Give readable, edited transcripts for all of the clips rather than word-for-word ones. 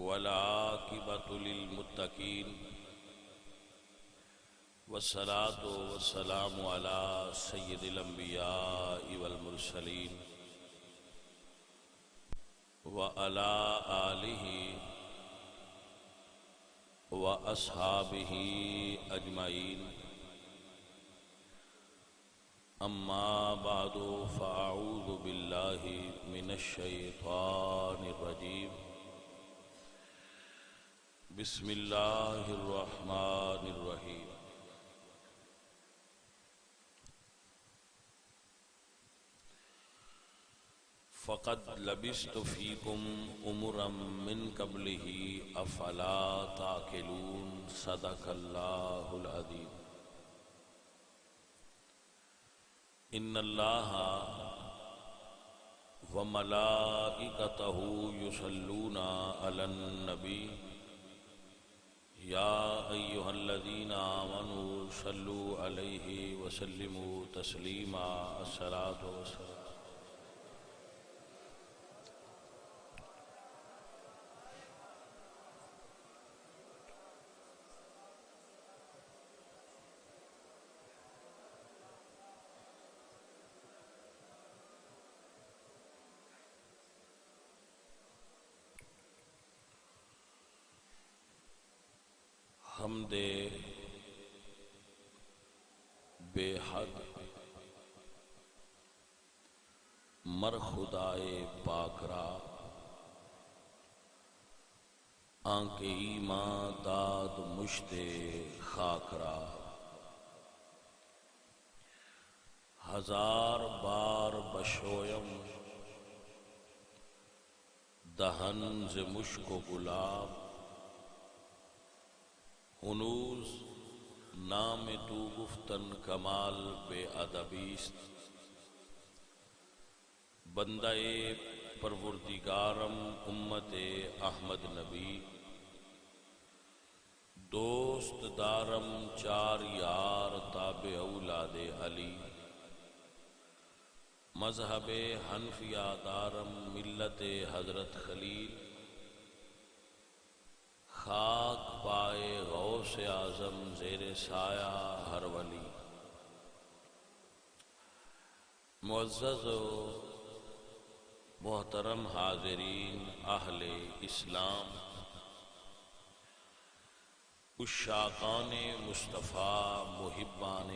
والعاقبة للمتقين والصلاة والسلام على سيد الأنبياء والمرسلين وعلى آله وأصحابه أجمعين أما بعد فأعوذ بالله من الشيطان الرجيم بسم الله الرحمن الرحيم فقد لبثت فيكم أمرا من قبله أفلا تعقلون صدق الله العظيم إن الله وملائكته يصلون على النبي يا أيها الذين آمنوا صلوا عليه وسلموا تسليما الصلاة والسلام حمد بے حد مر خدائے پاک را آنکھ ایمان داد مشت خاک را ہزار بار بشویم دہن ز مشک و گلاب ہنوز نام تو گفتن کمال بے ادبیست بندہ پروردگارم امت احمد نبی دوست دارم چار یار تابع اولاد علی مذہب حنفیہ دارم ملت حضرت خلیل خاک پائے غوث اعظم زیر سایہ ہر ولی معزز و محترم حاضرین اہل اسلام عشاقان مصطفیٰ محبان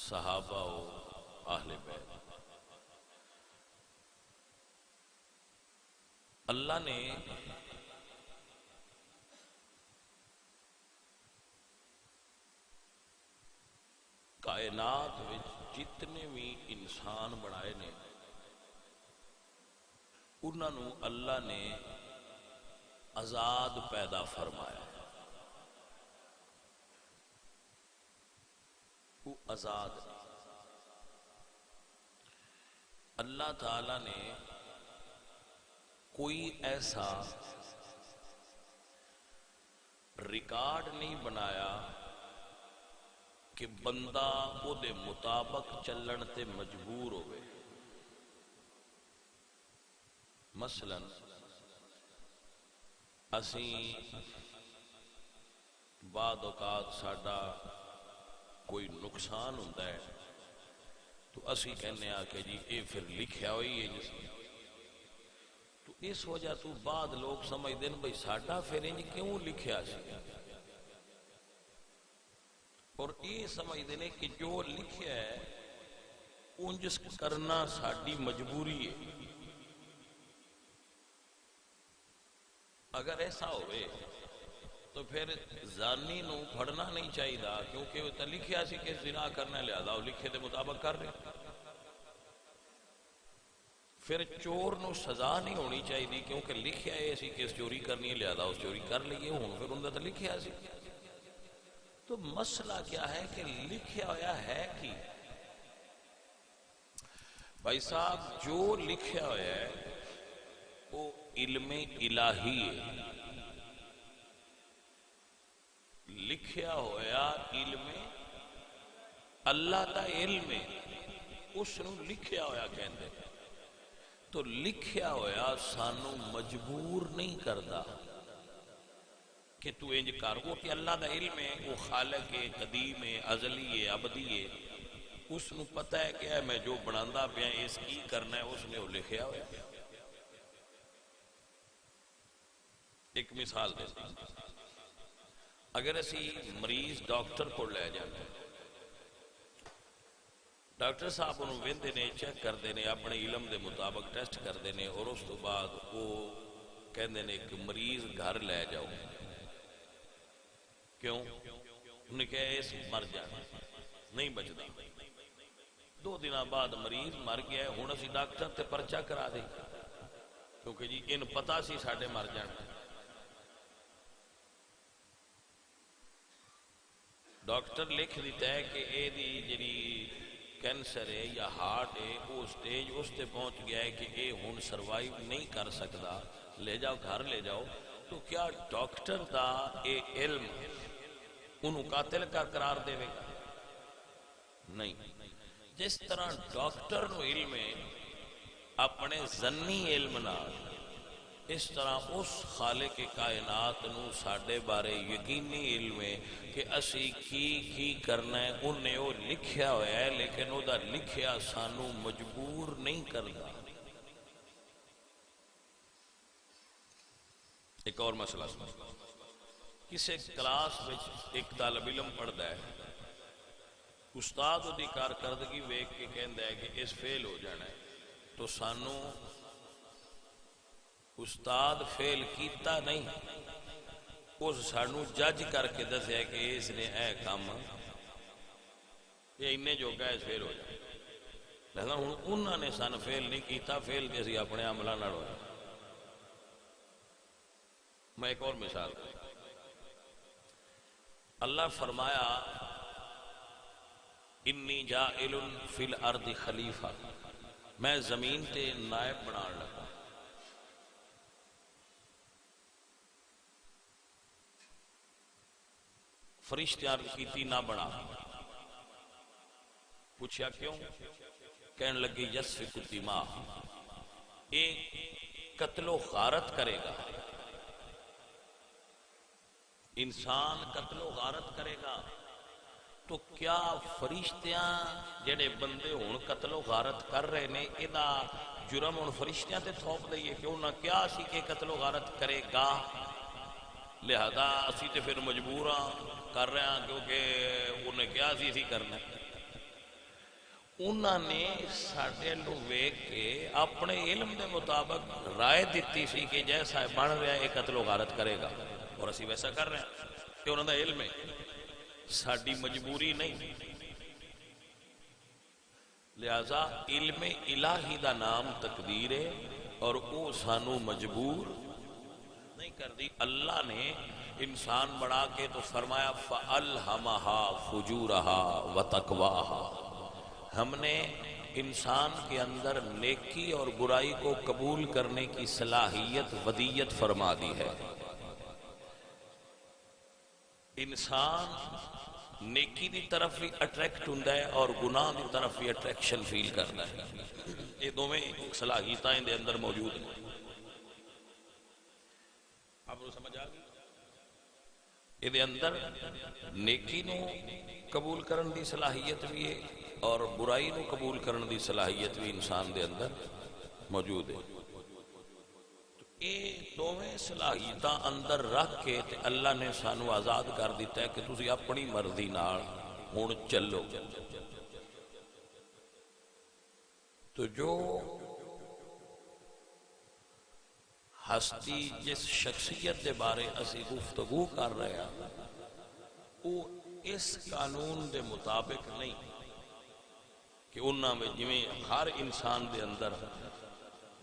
صحابہ و اہل بیت اللہ نے کائنات وچ جتنے بھی انسان بنائے نے انہاں نو اللہ نے آزاد پیدا فرمایا وہ آزاد اللہ تعالی نے کوئی ایسا ریکارڈ نہیں بنایا کہ بندہ او دے مطابق چلن تے مجبور ہوئے مثلا اسی بعد اوقات ساڈا کوئی نقصان ہوتا ہے تو اسی کہنے کہ جی اے پھر لکھیا ہوئی ہے جس تو اس وجہ تو بعد لوگ سمجھ دیں بھئی ساڈا پھر انج کیوں لکھیا سی اور یہ سمجھ دینے کہ جو لکھیا ہے انجس کرنا ساڑی مجبوری ہے اگر ایسا ہوئے تو پھر زانی نو پھڑنا نہیں چاہیے دا کیونکہ وہ تا لکھیا سی کہ زنا کرنا لہذا وہ لکھے دے مطابق کر رہے پھر چور نو سزا نہیں ہونی چاہیے دی کیونکہ لکھیا ہے ایسی کہ چوری کرنی ہے لہذا اس چوری کر لئیے ہوں پھر اندر تا لکھیا سی تو مسئلہ کیا ہے کہ لکھیا ہویا ہے کہ بھائی صاحب جو لکھیا ہویا ہے وہ علم الہی ہے لکھیا ہویا علم اللہ دا علم ہے اس نو لکھیا ہویا کہندے تو لکھیا ہویا سانو مجبور نہیں کردا کہ تو انج کر، وہ کہ اللہ دا علم ہے، وہ خالق ہے، قدیم ہے، ازلی ہے، ابدی ہے، اس نو پتہ ہے کہ میں جو بناندا پیا اس کی کرنا ہے، اس نے وہ لکھیا ہویا۔ ایک مثال دے، اگر اسی مریض ڈاکٹر کو لے جاتے، ڈاکٹر صاحب انہوں ویندے نے، چیک کردے نے، اپنے علم دے مطابق ٹیسٹ کردے نے، اور اس تو بعد وہ کہندے نے کہ مریض گھر لے جاؤ۔ کیوں؟ انہوں نے کہا اس مر جانا، نہیں بچدا۔ 2 دن بعد مریض مر گیا ہے، ہن اسی ڈاکٹر تے پرچہ کرا دے، کیونکہ جی ان پتہ سی ساڈے مر جانا۔ ڈاکٹر لکھ دیتا ہے کہ اے دی جڑی کینسر ہے یا ہارٹ ہے، وہ سٹیج اس تے پہنچ گیا ہے کہ اے ہن سروائیو نہیں کر سکتا، لے جاؤ گھر لے جاؤ۔ تو کیا ڈاکٹر دا اے علم انہوں قاتل کا قرار دے گا؟ نہیں۔ جس طرح ڈاکٹر نو علم ہے اپنے ظنی علم نال، اس طرح اس خالق کائنات نو ساڈے بارے یقینی علم ہے کہ اسی کی کرنا ہے، انہیں وہ لکھیا ہوا ہے، لیکن وہ دا لکھیا سانو مجبور نہیں کرتا۔ ایک اور مسئلہ سمجھ، کسی کلاس وچ ایک طالب علم پڑھتا ہے، استاد دی کارکردگی ویکھ کے کہندا ہے کہ اس فیل ہو جانا ہے، تو سانو استاد فیل کیتا نہیں، اس سانو جج کر کے دسیا کہ اس نے اے کام یہ انہیں جو گئے فیل ہو جائے، لیکن انہوں نے سان فیل نہیں کیتا، فیل کے اسی اپنے عملہ نہ ہوئے۔ میں ایک اور مثال دوں، اللہ فرمایا انی جائل فی الارض خلیفہ، میں زمین تے نائب بنان لگا۔ فرشتے عرض کیتی نہ بنا، پوچھا کیوں؟ کہنے لگے یسفک الدماء، ایک قتل و غارت کرے گا، انسان قتل و غارت کرے گا، تو کیا فرشتیاں جڑے بندے ہون قتل و غارت کر رہے نے، ادا جرم ہون فرشتیاں تے تھوپ دئیے کہ انہاں کیا سی کہ قتل و غارت کرے گا، لہذا اسی تے پھر مجبوراں کر رہے ہیں کیونکہ انہیں کیا سی کرنا ہے۔ انہوں نے ساڈے لو ویکھ کے اپنے علم دے مطابق رائے دیتی سی کہ جیسا بن رہا ہے یہ قتل و غارت کرے گا، اور اسی ویسا کر رہے ہیں کہ انہوں دا علم ہے، ساڈی مجبوری نہیں۔ لہذا علم الہی دا نام تقدیر ہے، اور وہ سانو مجبور نہیں کر دی۔ اللہ نے انسان بڑھا کے تو فرمایا فَأَلْهَمَهَا فُجُورَهَا وَتَقْوَاهَا، ہم نے انسان کے اندر نیکی اور برائی کو قبول کرنے کی صلاحیت ودیت فرما دی ہے۔ انسان نیکی دی طرف بھی اٹریکٹ ہوندا ہے اور گناہ دی طرف بھی اٹریکشن فیل کرتا ہے، یہ دونوں صلاحیتیں دے اندر موجود ہیں۔ آپ کو سمجھ آ گئی؟ یہ اندر نیکی نو قبول کرن دی صلاحیت بھی ہے اور برائی نو قبول کرن دی صلاحیت بھی انسان دے اندر موجود ہے۔ یہ دونوں صلاحیتاں اندر رکھ کے تے اللہ نے سانو آزاد کر دیتا ہے کہ تسی اپنی مرضی نال ہن چلو۔ تو جو ہستی جس شخصیت دے بارے اسی گفتگو کر رہے ہیں وہ اس قانون دے مطابق نہیں کہ انہاں میں جویں ہر انسان دے اندر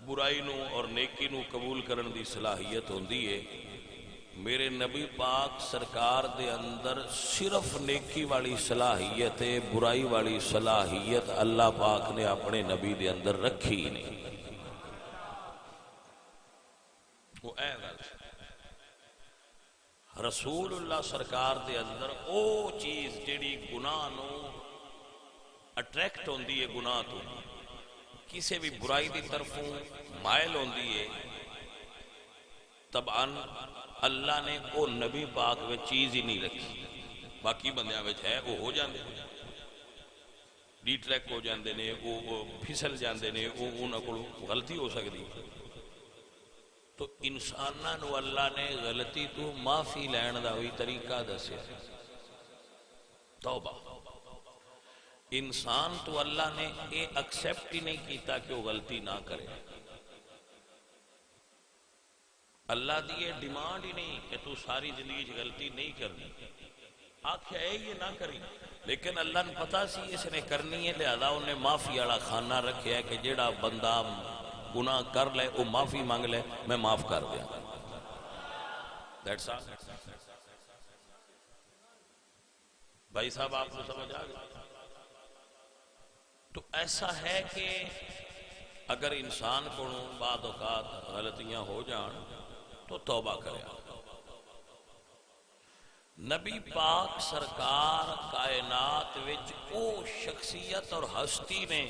برائی نو اور نیکی نو قبول کرن دی صلاحیت ہوندی ہے، میرے نبی پاک سرکار دے اندر صرف نیکی والی صلاحیت ہے، برائی والی صلاحیت اللہ پاک نے اپنے نبی دے اندر رکھی نہیں۔ وہ اے رسول اللہ سرکار دے اندر او چیز جیڑی گناہ نو اٹریکٹ ہوندی ہے گناہ تو، کسی بھی برائی دی طرفوں مائل ہوندی ہے طبعاً اللہ نے وہ نبی پاک میں چیز ہی نہیں رکھی، باقی بندیاں وچ ہے وہ ہو جاندے ڈی ٹریک ہو جاندے نے، وہ پھسل جاندے نے، وہ انہاں کول غلطی ہو سکتی۔ تو انساناں نو اللہ نے غلطی تو معافی لین دا وی طریقہ دسیا، توبہ۔ انسان تو اللہ نے یہ ایکسیپٹ ہی نہیں کیتا کہ وہ غلطی نہ کرے، اللہ دی یہ ڈیمانڈ ہی نہیں کہ تو ساری زندگی غلطی نہیں کرنی، آکھیا ہے یہ نہ کری، لیکن اللہ نے پتا سی اس نے کرنی ہے، لہذا انہیں معافی والا خانہ رکھیا ہے کہ جیڑا بندہ گناہ کر لے وہ معافی مانگ لے، میں معاف کر دیا۔ That's all۔ بھائی صاحب آپ کو سمجھ آ گیا؟ تو ایسا ہے کہ اگر انسان کو بعض اوقات غلطیاں ہو جان تو توبہ کرے۔ نبی پاک سرکار کائنات وچ او شخصیت اور ہستی نے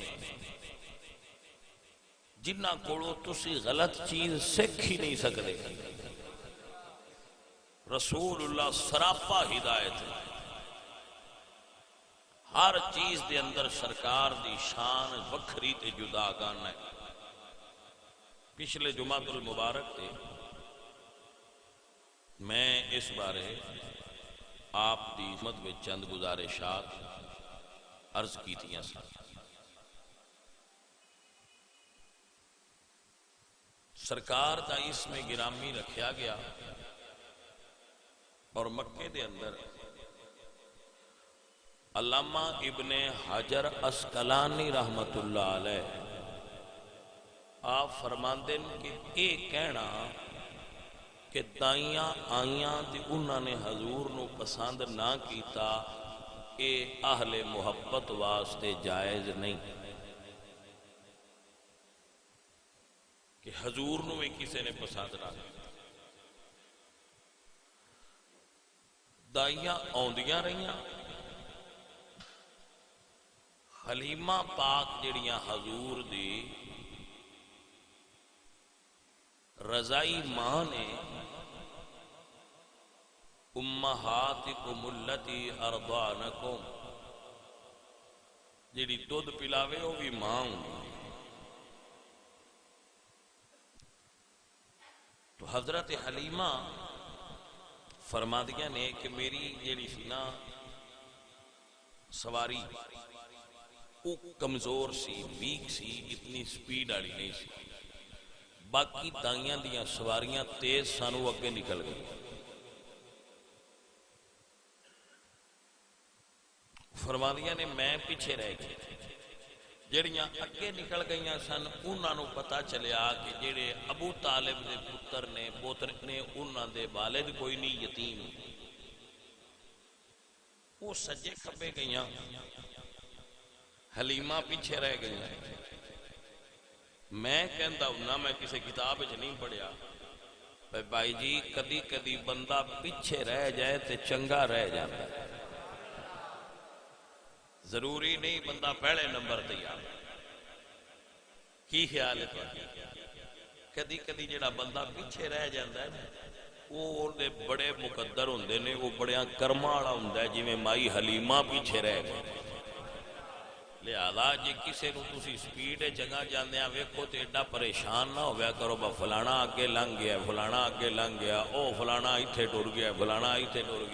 جنہ کولوں تسی غلط چیز سکھ ہی نہیں سکتے۔ رسول اللہ سراپا ہدایت ہے، ہر چیز دے اندر سرکار دی شان وکھری تے جدا گان ہے۔ پچھلے جمعہ المبارک تے میں اس بارے آپ دی خدمت میں چند گزارشات عرض کیتیاں سن۔ سرکار دا اس میں گرامی رکھیا گیا اور مکے دے اندر علامہ ابن حجر اسقلانی رحمت اللہ علیہ آپ فرماندے کہ اے کہنا کہ دائیاں آئیاں تے انہاں نے حضور نو پسند نہ کیتا، اے اہل محبت واسطے جائز نہیں کہ حضور نو بھی کسی نے پسند نہ کیتا۔ دائیاں آندیاں رہیاں، حلیمہ پاک جڑیاں حضور دی رضائی ماں نے امہاتکم اللتی ارضانکم، جڑی دودھ پلاوے وہ بھی ماں ہوں۔ تو حضرت حلیمہ فرما دیا نے کہ میری جڑی سی نا سواری وہ کمزور سی، ویک سی، اتنی سپیڈ والی نہیں سی، باقی دائیاں دیاں سواریاں تیز سانو اگے نکل گئی۔ فرما دیا نے میں پیچھے رہ گئی، جڑیاں اگے نکل گئیاں سن انہاں نو پتا چلیا کہ جڑے ابو طالب دے پتر نے پوتر نے انہاں دے والد کوئی نہیں، یتیم، وہ سجے کھبے گئیاں، حلیمہ پیچھے رہ گئیاں۔ میں کہندا ہوں میں کسی کتاب وچ نہیں پڑھیا، بھائی جی کدی کدی بندہ پیچھے رہ جائے تے چنگا رہ جاتا ہے، ضروری نہیں بندہ پہلے نمبر تے آ۔ کی خیال ہے؟ کدی کدی جڑا بندہ پیچھے رہ جاتا ہے وہ بڑے مقدر ہوندے نے، وہ بڑے کرما والا ہوندا ہے، جویں مائی حلیمہ پیچھے رہ گئے۔ لہذا جی کسی نو تسی سپیڈ جگہ جاندے ویکھو تے ایڈا پریشان نہ ہویا کرو، با فلانا اگے لنگ گیا، فلانا اگے لنگ گیا، او فلانا ایتھے ٹر گیا، فلانا ایتھے ٹر گیا۔